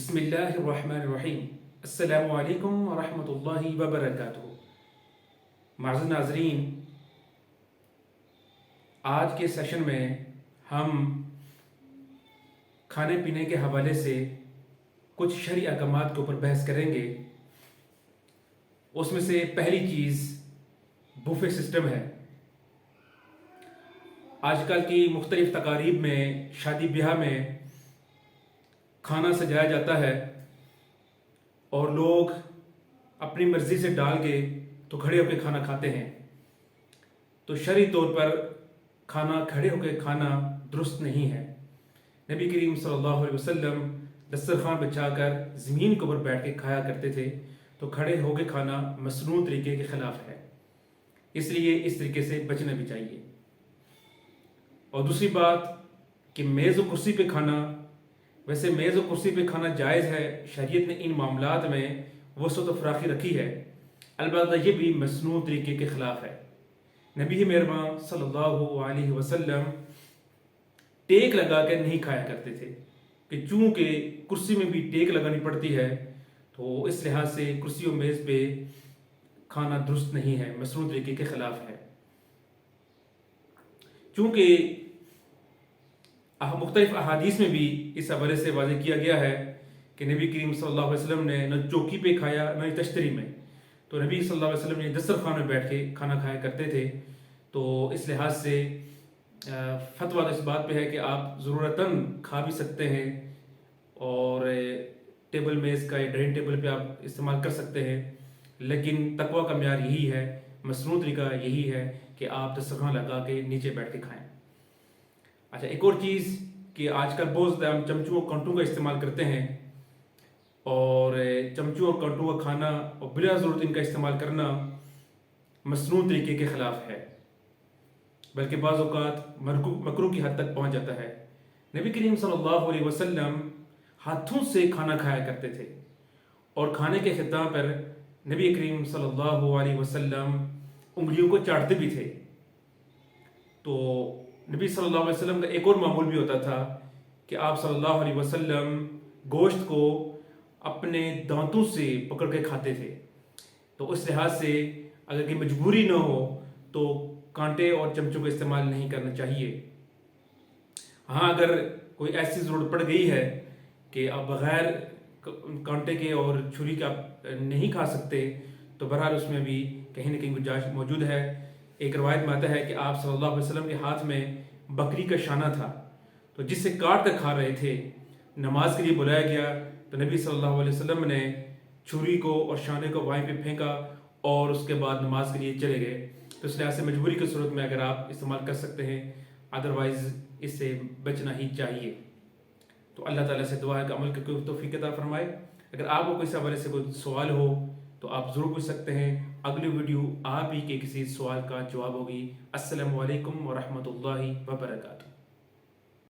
बिस्मिल्लाहिर्रहमानिर्रहीम। अस्सलामु अलैकुम वरहमतुल्लाहि वबरकातुहू। माज़ नाज़रीन, आज के सेशन में हम खाने पीने के हवाले से कुछ शरई अहकामात के ऊपर बहस करेंगे। उसमें से पहली चीज़ बुफे सिस्टम है। आजकल की मुख्तलिफ तकारीब में, शादी ब्याह में खाना सजाया जाता है और लोग अपनी मर्ज़ी से डाल के तो खड़े होकर खाना खाते हैं। तो शरई तौर पर खाना खड़े होकर खाना दुरुस्त नहीं है। नबी करीम सल्लल्लाहु अलैहि वसल्लम दस्तरखान बिछाकर ज़मीन के ऊपर बैठ के खाया करते थे, तो खड़े होकर खाना मसनून तरीके के ख़िलाफ़ है, इसलिए इस तरीके से बचना भी चाहिए। और दूसरी बात कि मेज़ और कुर्सी पे खाना, वैसे मेज़ और कुर्सी पे खाना जायज़ है, शरीयत ने इन मामलात में वसअत व फ़राख़ी रखी है, अलबत्ता ये भी मसनून तरीके के ख़िलाफ़ है। नबी मेहरबान सल्लल्लाहु अलैहि वसल्लम टेक लगा कर नहीं खाया करते थे कि चूँकि कुर्सी में भी टेक लगानी पड़ती है, तो इस लिहाज से कुर्सी और मेज़ पे खाना दुरुस्त नहीं है, मसनून तरीके के ख़िलाफ़ है। चूँकि मुख्तलिफ अहादीस में भी इस हवाले से वाज़ेह किया गया है कि नबी करीम सल्लल्लाहु अलैहि वसल्लम ने न चौकी पे खाया न तश्तरी में, तो नबी सल्लल्लाहु अलैहि वसल्लम ने दस्तरखान में बैठ के खाना खाया करते थे। तो इस लिहाज से फतवा इस बात पे है कि आप ज़रूरतन खा भी सकते हैं और टेबल मेज़ का या डाइनिंग टेबल पे आप इस्तेमाल कर सकते हैं, लेकिन तकवा का म्यार यही है, मसनून तरीका यही है कि आप दस्तरखान लगा के नीचे बैठ के खाएँ। अच्छा, एक और चीज़ कि आजकल बहुत ज़्यादा हम चमचों और कांटों का इस्तेमाल करते हैं, और चमचों और कांटों का खाना और बिला ज़रूरत इनका इस्तेमाल करना मसनून तरीके के ख़िलाफ़ है, बल्कि बाज़ औक़ात मकरूह की हद तक पहुँच जाता है। नबी करीम सल्लल्लाहु अलैहि वसल्लम हाथों से खाना खाया करते थे और खाने के ख़िताम पर नबी करीम सल्लल्लाहु अलैहि वसल्लम उंगलियों को चाटते भी थे। तो नबी सल्लल्लाहु अलैहि वसल्लम का एक और मामूल भी होता था कि आप सल्लल्लाहु अलैहि वसल्लम गोश्त को अपने दांतों से पकड़ के खाते थे। तो उस लिहाज से अगर कि मजबूरी न हो तो कांटे और चमचों का इस्तेमाल नहीं करना चाहिए। हाँ, अगर कोई ऐसी ज़रूरत पड़ गई है कि आप बग़ैर कांटे के और छुरी के आप नहीं खा सकते, तो बहरहाल उसमें भी कहीं ना कहीं गुंजाइश मौजूद है। एक रवायत में आता है कि आप सल्लल्लाहु अलैहि वसल्लम के हाथ में बकरी का शाना था, तो जिससे काट कर खा रहे थे। नमाज के लिए बुलाया गया तो नबी सल्लल्लाहु अलैहि वसल्लम ने छुरी को और शाने को वहीं पे फेंका और उसके बाद नमाज के लिए चले गए। तो इस लिहाज से मजबूरी की सूरत में अगर आप इस्तेमाल कर सकते हैं, अदरवाइज़ इससे बचना ही चाहिए। तो अल्लाह ताला से दुआ है कि अमल की तौफीक अता फरमाए। अगर आपको किसी हवाले से कोई सवाल हो तो आप ज़रूर पूछ सकते हैं। अगली वीडियो आप ही के किसी सवाल का जवाब होगी। अस्सलामु अलैकुम वरहमतुल्लाहि वबरकातुहू।